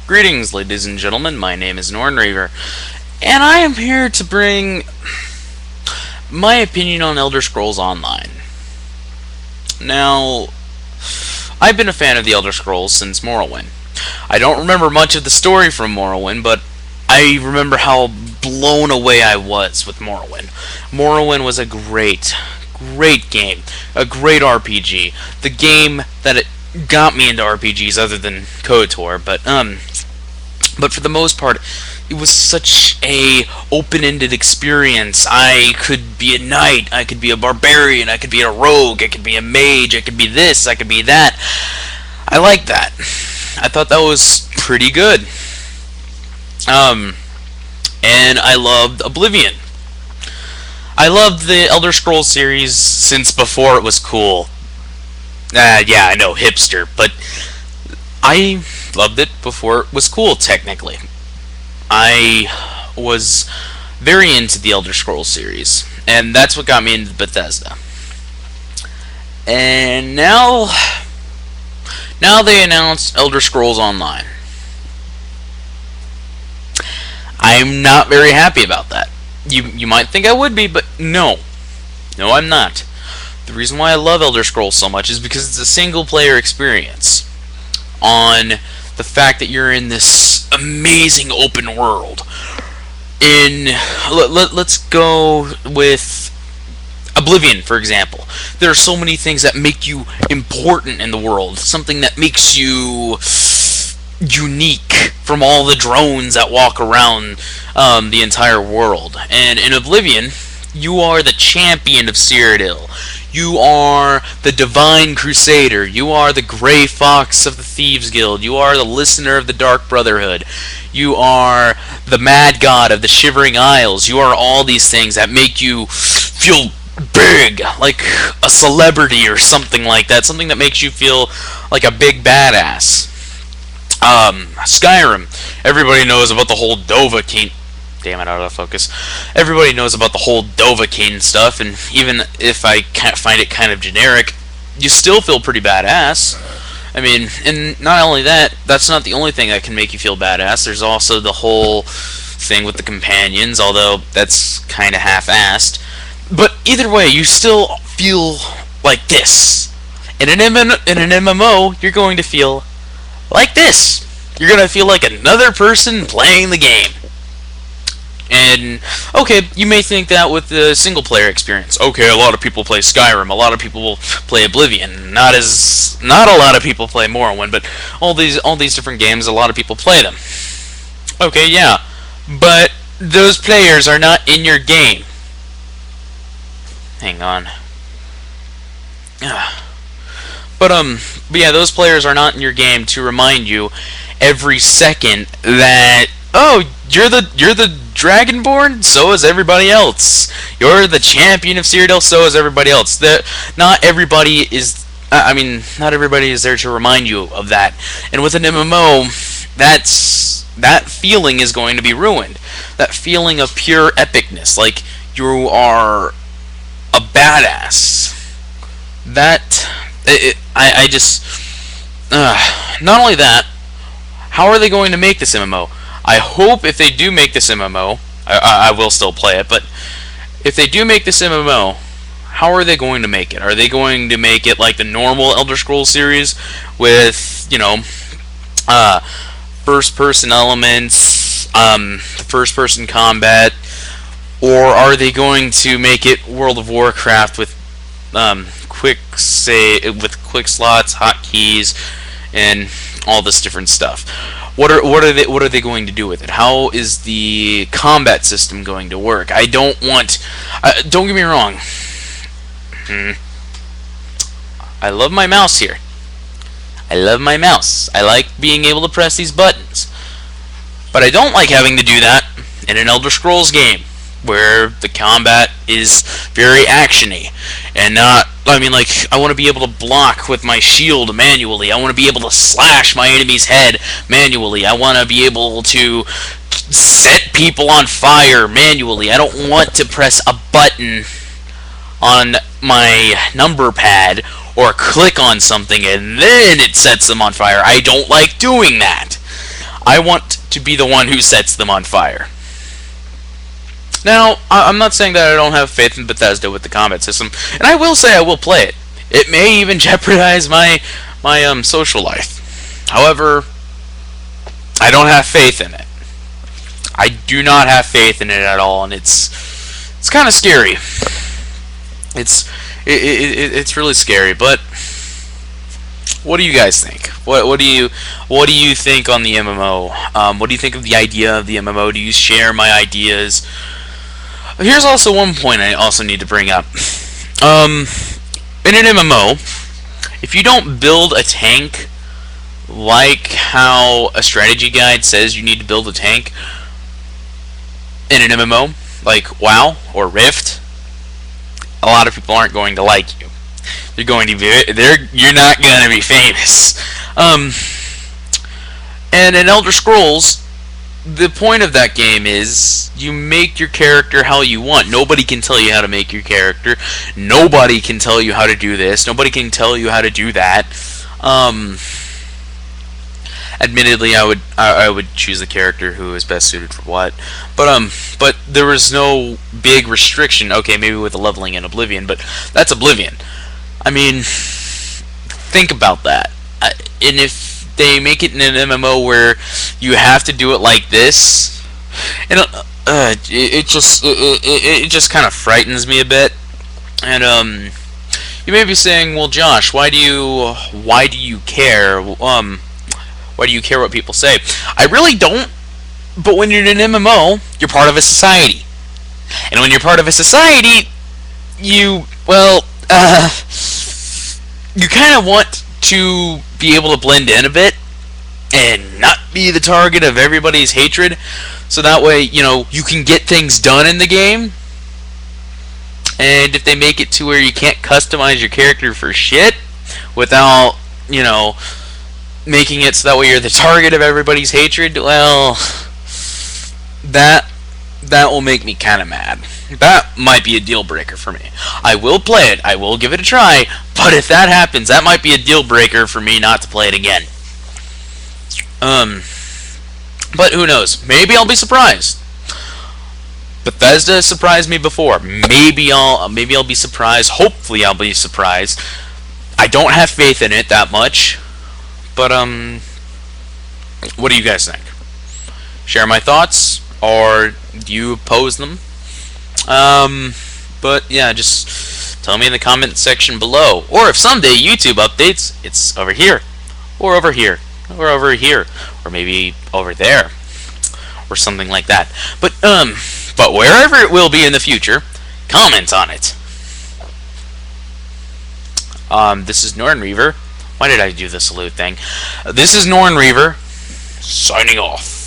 Greetings, ladies and gentlemen. My name is Nornreaver, and I am here to bring my opinion on Elder Scrolls Online. Now, I've been a fan of the Elder Scrolls since Morrowind. I don't remember much of the story from Morrowind, but I remember how blown away I was with Morrowind. Morrowind was a great game, a great RPG. The game that it got me into RPGs other than KOTOR, but for the most part, it was such a open-ended experience. I could be a knight, I could be a barbarian, I could be a rogue, I could be a mage, I could be this, I could be that. I liked that. I thought that was pretty good. And I loved Oblivion. I loved the Elder Scrolls series since before it was cool. Yeah, I know, hipster, but I loved it before it was cool, technically. I was very into the Elder Scrolls series, and that's what got me into Bethesda. And now they announced Elder Scrolls Online. I'm not very happy about that. You might think I would be, but no. No, I'm not. The reason why I love Elder Scrolls so much is because it's a single-player experience on the fact that you're in this amazing open world. Let's go with Oblivion, for example. There are so many things that make you important in the world. Something that makes you unique from all the drones that walk around the entire world. And in Oblivion, you are the champion of Cyrodiil. You are the Divine Crusader. You are the Grey Fox of the Thieves Guild. You are the Listener of the Dark Brotherhood. You are the Mad God of the Shivering Isles. You are all these things that make you feel big, like a celebrity or something like that. Something that makes you feel like a big badass. Skyrim. Everybody knows about the whole Dovahkiin. Damn it, out of focus. Everybody knows about the whole Dovahkiin stuff, and even if I find it kind of generic, you still feel pretty badass. I mean, and not only that, that's not the only thing that can make you feel badass. There's also the whole thing with the companions, although that's kind of half-assed. But either way, you still feel like this. In an MMO, you're going to feel like this. You're going to feel like another person playing the game. And, okay, you may think that with the single-player experience. Okay, a lot of people play Skyrim, a lot of people will play Oblivion, not a lot of people play Morrowind, but all these different games, a lot of people play them. Okay, yeah, but those players are not in your game. Hang on. But yeah, those players are not in your game to remind you every second that, oh, you're the Dragonborn, so is everybody else. You're the champion of Cyrodiil, so is everybody else. Not everybody is there to remind you of that. And with an MMO, that feeling is going to be ruined. That feeling of pure epicness, like you are a badass. Not only that, how are they going to make this MMO? I hope if they do make this MMO, I will still play it, but if they do make this MMO, how are they going to make it? Are they going to make it like the normal Elder Scrolls series with, first-person elements, first-person combat, or are they going to make it World of Warcraft with quick slots, hotkeys, and all this different stuff? What are they going to do with it? How is the combat system going to work? I don't want. Don't get me wrong. I love my mouse here. I love my mouse. I like being able to press these buttons. But I don't like having to do that in an Elder Scrolls game where the combat is very actiony and not. I want to be able to block with my shield manually. I want to be able to slash my enemy's head manually. I want to be able to set people on fire manually. I don't want to press a button on my number pad or click on something and then it sets them on fire. I don't like doing that. I want to be the one who sets them on fire. Now, I'm not saying that I don't have faith in Bethesda with the combat system, and I will say I will play it. It may even jeopardize my social life. However, I don't have faith in it. I do not have faith in it at all, and it's kind of scary. It's really scary. But what do you guys think? What do you think on the MMO? What do you think of the idea of the MMO? Do you share my ideas? Here's also one point I also need to bring up. In an MMO, if you don't build a tank like how a strategy guide says you need to build a tank in an MMO, like WoW or Rift, a lot of people aren't going to like you. You're not going to be famous. And in Elder Scrolls, the point of that game is you make your character how you want. Nobody can tell you how to make your character. Nobody can tell you how to do this. Nobody can tell you how to do that. Admittedly, I would choose the character who is best suited for what. But there was no big restriction. Okay, maybe with the leveling in Oblivion, but that's Oblivion. I mean, think about that. And if they make it in an MMO where you have to do it like this, and it just kind of frightens me a bit. And you may be saying, well, Josh, why do you care? Why do you care what people say? I really don't. But when you're in an MMO, you're part of a society, and when you're part of a society, you kind of want to be able to blend in a bit and not be the target of everybody's hatred, so that way, you can get things done in the game. And if they make it to where you can't customize your character for shit without, making it so that way you're the target of everybody's hatred, well, that will make me kind of mad. That might be a deal breaker for me. I will play it, I will give it a try, but if that happens, that might be a deal breaker for me not to play it again. But who knows? Maybe I'll be surprised. Bethesda surprised me before. Maybe I'll be surprised. Hopefully I'll be surprised. I don't have faith in it that much. But what do you guys think? Share my thoughts, or do you oppose them? But yeah, just tell me in the comment section below. Or if someday YouTube updates, it's over here, or over here, or over here, or maybe over there, or something like that. But wherever it will be in the future, comment on it. This is Norn Reaver. Why did I do the salute thing? This is Norn Reaver, signing off.